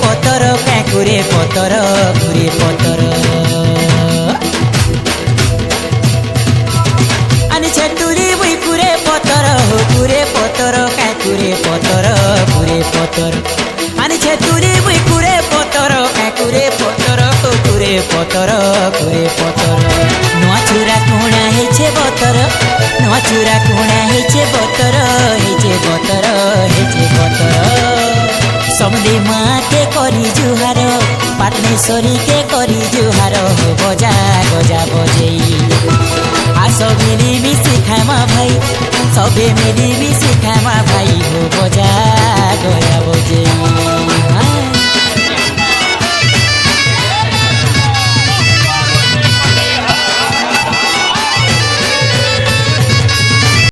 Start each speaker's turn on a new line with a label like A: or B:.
A: पतर काकुरे पतर कुरे पतर अनि छेटुरी बुई कुरे पतर हो कुरे पतर काकुरे पतर कुरे पतर अनि छेटुरी बुई कुरे पतर काकुरे पतर हो कुरे पतर कुरे पतर नुआ चूरा कोणा हेछे बतर नुआ चूरा कोणा हेछे बतर हेछे बतर हेछे बतर समदे माते करी जुहार पाटनेश्वरी के करी जुहार हो बजा गजा बजेई आस मिली मिशी खामा भाई सबे मिली मिशी